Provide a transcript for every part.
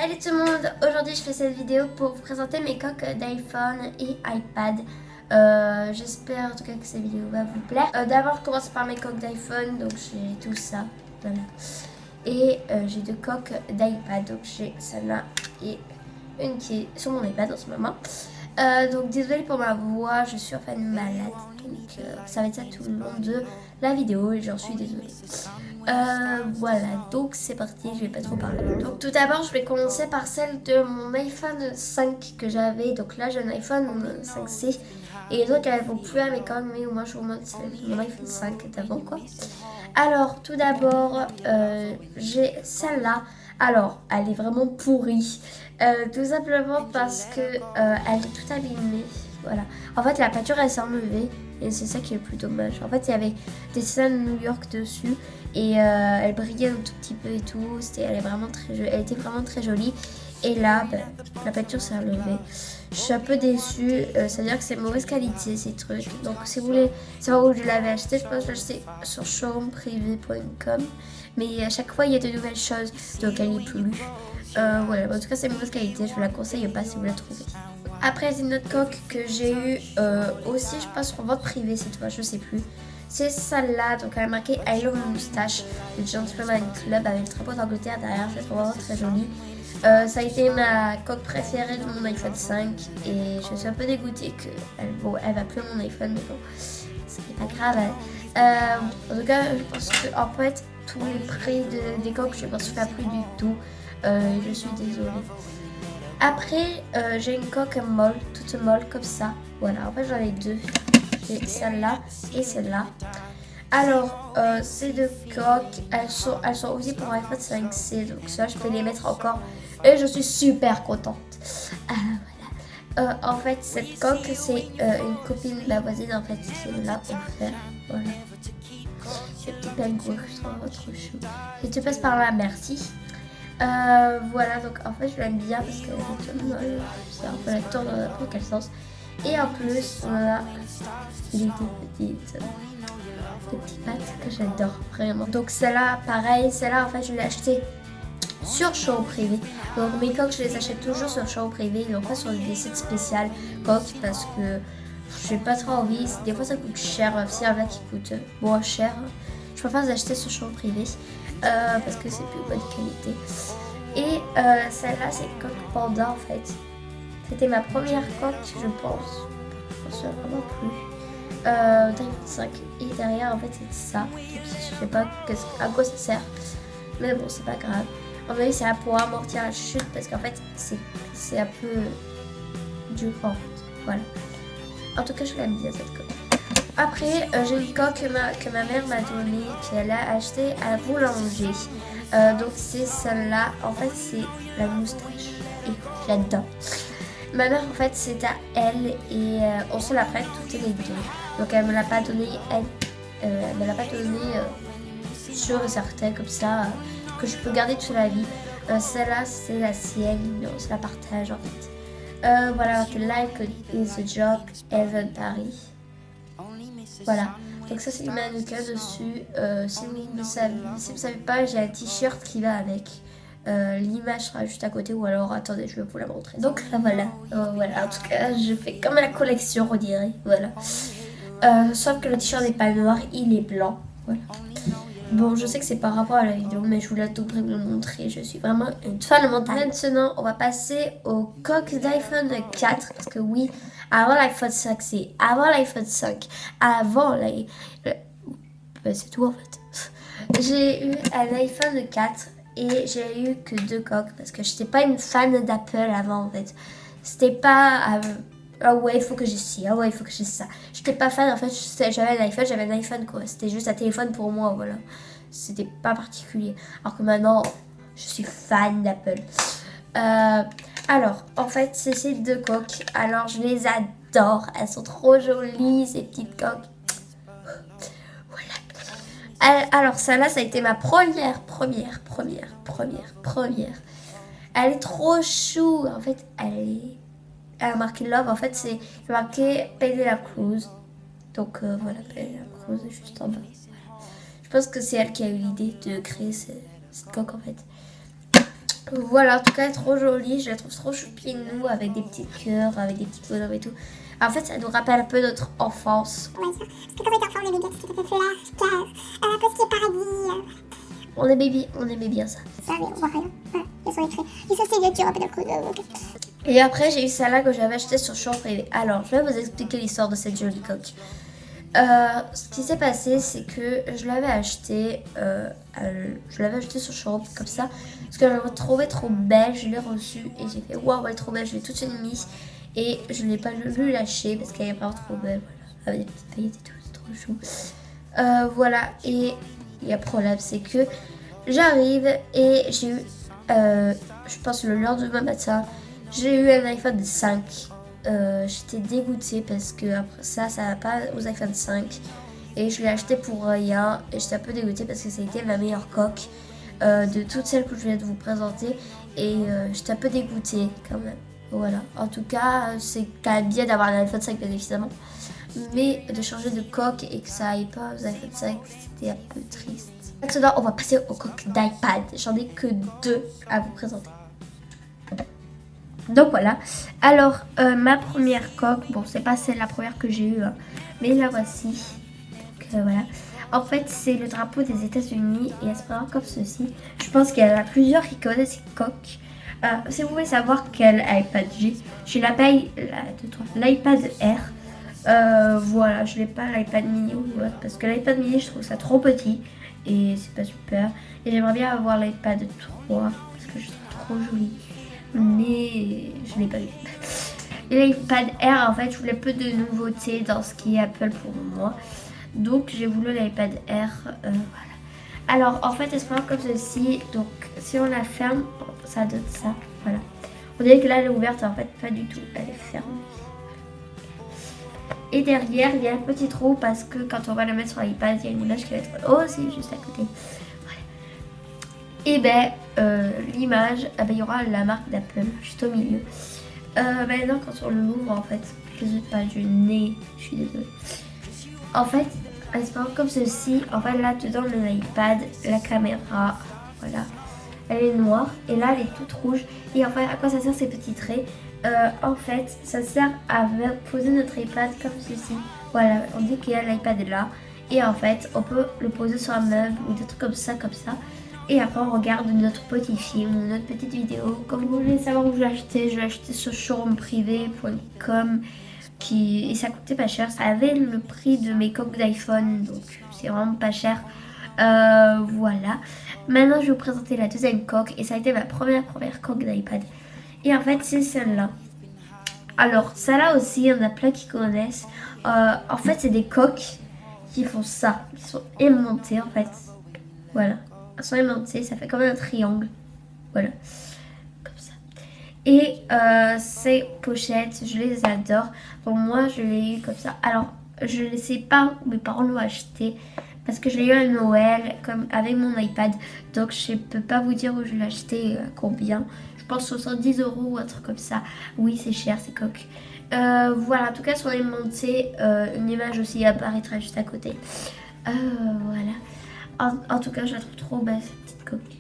Salut tout le monde, aujourd'hui je fais cette vidéo pour vous présenter mes coques d'iPhone et iPad. J'espère en tout cas que cette vidéo va vous plaire. D'abord je commence par mes coques d'iPhone, donc j'ai tout ça, voilà. Et j'ai deux coques d'iPad, donc j'ai celle-là et une qui est sur mon iPad en ce moment. Donc désolée pour ma voix, je suis en fait malade, donc ça va être ça tout le long de la vidéo et j'en suis désolée. Voilà, donc c'est parti, je vais pas trop parler. Donc tout d'abord je vais commencer par celle de mon iPhone 5 que j'avais. Donc là j'ai un iPhone 5C et donc elles vont plus à mes coques, mais au moins je vous montre mon iPhone 5 d'avant quoi. Alors tout d'abord j'ai celle-là. Alors elle est vraiment pourrie. Tout simplement parce que elle est toute abîmée. Voilà. En fait, la peinture elle s'est enlevée et c'est ça qui est le plus dommage. En fait, il y avait des dessins de New York dessus et elle brillait un tout petit peu et tout. Elle était vraiment très jolie. Et là, la peinture s'est enlevée. Je suis un peu déçue. Ça veut dire que c'est mauvaise qualité ces trucs. Donc, si vous voulez savoir où je l'avais acheté, je pense que je l'ai acheté sur showroomprivé.com. Mais à chaque fois, il y a de nouvelles choses. Donc, elle n'y est plus. Voilà, en tout cas c'est mauvaise qualité, je vous la conseille pas si vous la trouvez. Après c'est une autre coque que j'ai eue aussi je pense sur vente privée cette fois, je sais plus. C'est celle-là, donc elle a marqué I Love Moustache, le Gentleman Club avec le drapeau d'Angleterre derrière, je la trouve vraiment très jolie. Ça a été ma coque préférée de mon iPhone 5 et je suis un peu dégoûtée qu'elle va plus à mon iPhone, mais bon, c'est pas grave. En tout cas je pense que en fait tous les prix des coques je m'en souviens plus du tout. Je suis désolée. Après, j'ai une coque molle, toute molle comme ça. Voilà, en fait j'en ai deux. J'ai celle-là et celle-là. Alors, ces deux coques, elles sont aussi pour iPhone 5C. Donc ça, je peux les mettre encore. Et je suis super contente. Voilà. En fait, cette coque, c'est une copine de la voisine en fait qui me l'a offert. Voilà. Ce petit pingouin, je trouve trop chou. Si tu passes par là, merci. Voilà, donc en fait je l'aime bien parce qu'elle est toute molle, c'est un peu la tourne dans n'importe quel sens. Et en plus on a des petites pattes que j'adore vraiment. Donc celle-là, pareil, celle-là en fait je l'ai achetée sur Showroom Privé. Donc mes coques je les achète toujours sur Showroom Privé, donc pas sur des sites spéciaux coques parce que j'ai pas trop envie. Des fois ça coûte cher, même s'il y en a qui coûtent moins cher. Je préfère les acheter sur Showroom Privé. Parce que c'est plus bonne qualité. Et celle-là c'est une coque panda en fait. C'était ma première coque je pense. Je m'en souviens vraiment plus. 5. Et derrière en fait c'est ça. Donc, je sais pas à quoi ça sert. Mais bon c'est pas grave. En fait c'est pour amortir la chute parce qu'en fait c'est un peu dur en fait. Voilà. En tout cas je l'aime bien cette coque. Après, j'ai une coque que ma mère m'a donnée, qu'elle a achetée à Boulanger. Donc c'est celle-là. En fait, c'est la moustache. Et j'adore. Ma mère, en fait, c'est à elle et on se la prête toutes les deux. Donc elle me l'a pas donnée, elle me l'a pas donnée sûre et certaine comme ça que je peux garder toute la vie. Celle-là, c'est la sienne. On se la partage en fait. Voilà, like is a job, Evan Paris. Voilà, donc ça c'est une mannequin dessus. Si vous ne savez pas, j'ai un t-shirt qui va avec. L'image sera juste à côté ou alors attendez, je vais vous la montrer. Donc là voilà, voilà. En tout cas, je fais comme la collection, on dirait. Voilà. Sauf que le t-shirt n'est pas noir, il est blanc. Voilà. Bon, je sais que c'est par rapport à la vidéo, mais je voulais à tout prix vous le montrer. Je suis vraiment une fan mentale. Maintenant, on va passer aux coques d'iPhone 4. Parce que oui, avant l'iPhone 5C, avant l'iPhone 5, avant c'est tout en fait. J'ai eu un iPhone 4 et j'ai eu que deux coques parce que je n'étais pas une fan d'Apple avant en fait. C'était pas... ah ouais, il faut que j'ai ci, ah ouais, il faut que j'ai ça. J'étais pas fan, en fait, j'avais un iPhone quoi. C'était juste un téléphone pour moi, voilà. C'était pas particulier. Alors que maintenant, je suis fan d'Apple. Alors, en fait, c'est ces deux coques. Alors, je les adore. Elles sont trop jolies, ces petites coques. Voilà. Alors, celle-là, ça a été ma première. Elle est trop chou. En fait, elle a marqué Love, en fait c'est marqué Penelope Cruz. Donc voilà, Penelope Cruz est juste en bas. Je pense que c'est elle qui a eu l'idée de créer cette coque en fait. Voilà, en tout cas, elle est trop jolie. Je la trouve trop choupinou avec des petits cœurs, avec des petits bonhommes et tout. En fait, ça nous rappelle un peu notre enfance. On va dire. Parce que quand on était enfant, on aimait bien tout ce qui était fleurs, cave, un peu ce qui est paradis. On aimait bien ça. Ça, mais on voit rien. Voilà, ils sont écrits. Ils sont signatures un peu d'un coup. Ok. Et après, j'ai eu celle-là que j'avais achetée sur Shop Privé. Alors, je vais vous expliquer l'histoire de cette jolie coque. Ce qui s'est passé, c'est que je l'avais achetée sur Shop comme ça. Parce que je l'avais trouvée trop belle. Je l'ai reçue et j'ai fait waouh, elle est trop belle. Je l'ai toute une mise. Et je ne l'ai pas lu lâcher parce qu'elle est vraiment trop belle. Voilà, avec des petites paillettes et tout. C'est trop chou. Voilà. Et il y a un problème, c'est que j'arrive et j'ai eu, je pense le lendemain matin, j'ai eu un iPhone 5. J'étais dégoûtée parce que après ça va pas aux iPhone 5. Et je l'ai acheté pour rien. Et j'étais un peu dégoûtée parce que ça a été ma meilleure coque de toutes celles que je viens de vous présenter. Et j'étais un peu dégoûtée quand même. Voilà. En tout cas, c'est quand même bien d'avoir un iPhone 5 bien évidemment. Mais de changer de coque et que ça aille pas aux iPhone 5, c'était un peu triste. Maintenant, on va passer aux coques d'iPad. J'en ai que 2 à vous présenter. Donc voilà. Alors, ma première coque, bon, c'est pas celle la première que j'ai eue, hein, mais la voici. Donc voilà. En fait, c'est le drapeau des États-Unis et elle se présente comme ceci. Je pense qu'il y en a plusieurs qui connaissent ces coques. Si vous voulez savoir quel iPad j'ai l'iPad Air. Voilà, je n'ai pas l'iPad mini ou autre parce que l'iPad mini, je trouve ça trop petit et c'est pas super. Et j'aimerais bien avoir l'iPad 3 parce que je trouve trop joli. Mais je l'ai pas eu. L'iPad Air, en fait, je voulais peu de nouveautés dans ce qui est Apple pour moi. Donc, j'ai voulu l'iPad Air. Voilà. Alors, en fait, elle se présente comme ceci. Donc, si on la ferme, ça donne ça. Voilà. On dirait que là, elle est ouverte. En fait, pas du tout. Elle est fermée. Et derrière, il y a un petit trou parce que quand on va la mettre sur l'iPad, il y a une image qui va être aussi juste à côté. Voilà. Et ben, l'image, il y aura la marque d'Apple juste au milieu. Maintenant, quand on l'ouvre, en fait, je sais pas du nez, je suis désolée. En fait, elle se présente comme ceci. En fait, là, dedans, le iPad, la caméra, voilà. Elle est noire et là, elle est toute rouge. Et en fait, à quoi ça sert ces petits traits? En fait, ça sert à poser notre iPad comme ceci. Voilà, on dit qu'il y a l'iPad là. Et en fait, on peut le poser sur un meuble ou des trucs comme ça, comme ça. Et après, on regarde notre petit film ou notre petite vidéo. Comme vous voulez savoir où je l'ai acheté sur showroomprivé.com. Et ça coûtait pas cher. Ça avait le prix de mes coques d'iPhone. Donc, c'est vraiment pas cher. Voilà. Maintenant, je vais vous présenter la deuxième coque. Et ça a été ma première coque d'iPad. Et en fait, c'est celle-là. Alors, celle-là aussi, il y en a plein qui connaissent. En fait, c'est des coques qui font ça. Qui sont aimantées, en fait. Voilà. Elles sont aimantées. Ça fait comme un triangle. Voilà. Comme ça. Et ces pochettes, je les adore. Pour moi, je l'ai eu comme ça. Alors, je ne sais pas où mes parents l'ont acheté. Parce que je l'ai eu à Noël, comme avec mon iPad. Donc, je ne peux pas vous dire où je l'ai acheté, combien. Je pense 70 € ou un truc comme ça. Oui, c'est cher, ces coques. Voilà, en tout cas, sur les montées, une image aussi apparaîtra juste à côté. Voilà. En tout cas, je la trouve trop belle, cette petite coque.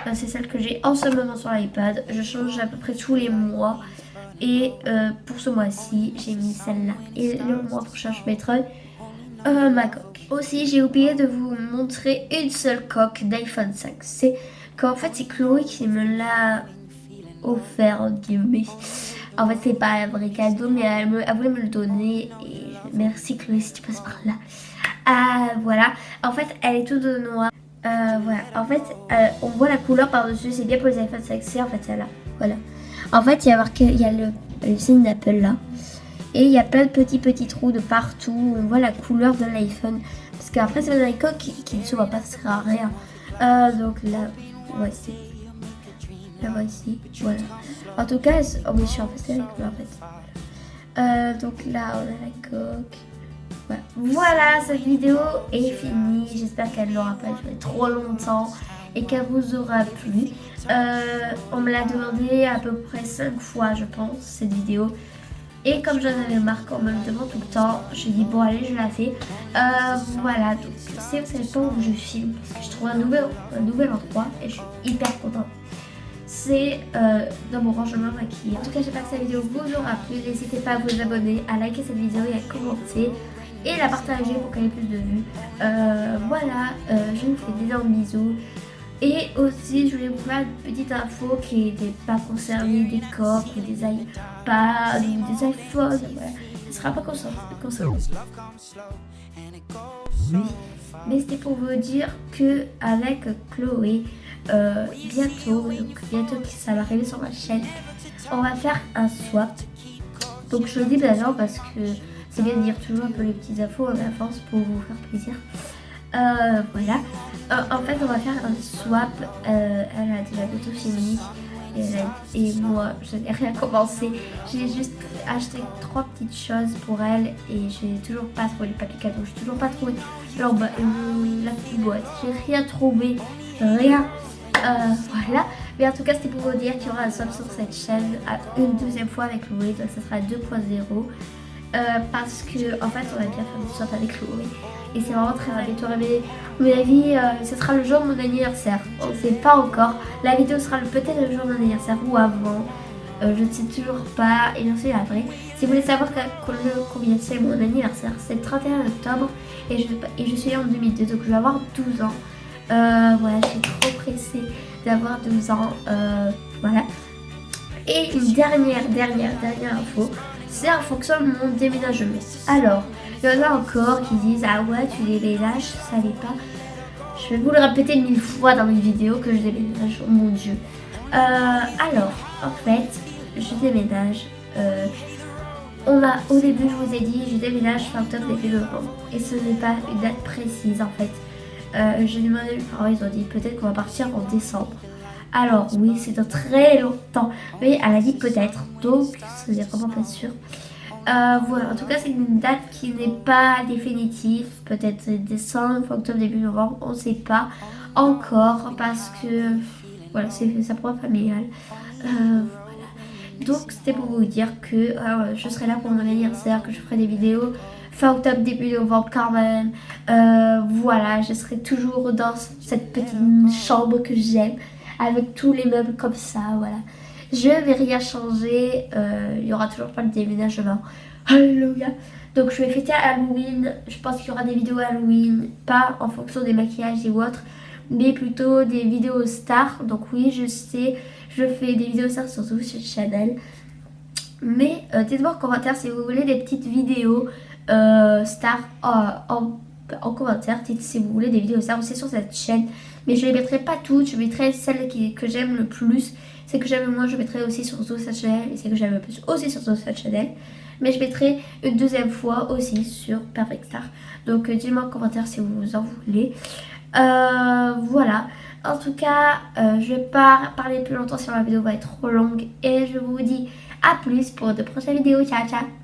Voilà. C'est celle que j'ai en ce moment sur l'iPad. Je change à peu près tous les mois. Et pour ce mois-ci, j'ai mis celle-là. Et le mois prochain, je mettrai ma coque. Aussi, j'ai oublié de vous montrer une seule coque d'iPhone 5. C'est qu'en fait, c'est Chloé qui me l'a offert, en guillemets. En fait, c'est pas un vrai cadeau, mais elle voulait me le donner. Et merci Chloé si tu passes par là. Voilà. En fait, elle est toute noire. Voilà. En fait, on voit la couleur par-dessus. C'est bien pour les iPhone 5C. En fait, celle-là. Voilà. En fait, il y a marqué, il y a le signe d'Apple là. Et il y a plein de petits trous de partout. On voit la couleur de l'iPhone. Parce qu'après, c'est une coque qui ne se voit pas, ça sert à rien. Donc là, voici. La voici. Voilà. En tout cas, oh oui, je suis en fait avec moi en fait. Donc là, on a la coque. Voilà, cette vidéo est finie. J'espère qu'elle n'aura pas duré trop longtemps et qu'elle vous aura plu. On me l'a demandé à peu près 5 fois, je pense, cette vidéo. Et comme j'en avais marre qu'on me le demande tout le temps, j'ai dit bon allez, je la fais. Voilà, donc c'est le temps où je filme parce que je trouve un nouvel endroit et je suis hyper contente. commencer dans mon rangement maquillage. En tout cas, j'espère que cette vidéo vous aura plu. N'hésitez pas à vous abonner, à liker cette vidéo et à commenter. Et la partager pour qu'elle ait plus de vues. Voilà, je vous fais d'énormes bisous. Et aussi, je voulais vous faire une petite info qui n'était pas concernée des coques ou des iPads ou des iPhones. Voilà. Ce ne sera pas concerné. Oui. Mais c'était pour vous dire que avec Chloé, bientôt que ça va arriver sur ma chaîne, on va faire un swap. Donc je le dis maintenant parce que c'est bien de dire toujours un peu les petites infos en avance pour vous faire plaisir. Voilà. En fait, on va faire un swap. Elle a déjà bientôt fini. Et moi, je n'ai rien commencé. J'ai juste acheté 3 petites choses pour elle. Et j'ai toujours pas trouvé les papiers cadeaux. J'ai toujours pas trouvé la petite boîte. J'ai rien trouvé. Rien. Voilà. Mais en tout cas, c'était pour vous dire qu'il y aura un swap sur cette chaîne une deuxième fois avec Chloé. Donc, ça sera 2.0. Parce que en fait on va bien faire des swap avec Chloé et c'est vraiment très bientôt. Mais à mon avis ce sera le jour de mon anniversaire, on ne sait pas encore, la vidéo sera peut-être le jour de mon anniversaire ou avant, je ne sais toujours pas et j'en suis après. Si vous voulez savoir combien c'est mon anniversaire, c'est le 31 octobre et je suis en 2002, donc je vais avoir 12 ans. Voilà, je suis trop pressée d'avoir 12 ans, voilà. Et une dernière info, c'est en fonction de mon déménagement. Alors, il y en a encore qui disent ah ouais tu déménages, ça n'est pas. Je vais vous le répéter 1000 fois dans mes vidéos que je déménage, oh mon dieu. Alors, en fait, je déménage. Au début, je vous ai dit, je déménage fin octobre, début novembre. Et ce n'est pas une date précise en fait. J'ai demandé à mes parents, ils ont dit peut-être qu'on va partir en décembre. Alors oui, c'est dans très longtemps, mais elle a dit peut-être, donc ce n'est vraiment pas sûr. Voilà, en tout cas c'est une date qui n'est pas définitive, peut-être décembre, octobre, début novembre, on ne sait pas encore parce que voilà, c'est sa propre familiale. Voilà. Donc c'était pour vous dire que je serai là pour mon anniversaire, que je ferai des vidéos fin octobre, début novembre quand même. Voilà, je serai toujours dans cette petite chambre que j'aime, avec tous les meubles comme ça, voilà. Je vais rien changer, il y aura toujours pas de déménagement. Alléluia. Donc je vais fêter Halloween, je pense qu'il y aura des vidéos Halloween, pas en fonction des maquillages et autres, mais plutôt des vidéos stars. Donc oui, je sais, je fais des vidéos stars surtout sur Chanel. Mais dites-moi en commentaire si vous voulez des petites vidéos stars en commentaire. Dites si vous voulez des vidéos stars aussi sur cette chaîne. Mais je ne les mettrai pas toutes, je mettrai celles que j'aime le plus. Celles que j'aime le moins, je mettrai aussi sur Zosa Chanel. Et celles que j'aime le plus aussi sur Zosa Chanel. Mais je mettrai une deuxième fois aussi sur Perfect Star. Donc dites-moi en commentaire si vous en voulez. Voilà. En tout cas, je ne vais pas parler plus longtemps si la vidéo va être trop longue. Et je vous dis à plus pour de prochaines vidéos. Ciao, ciao.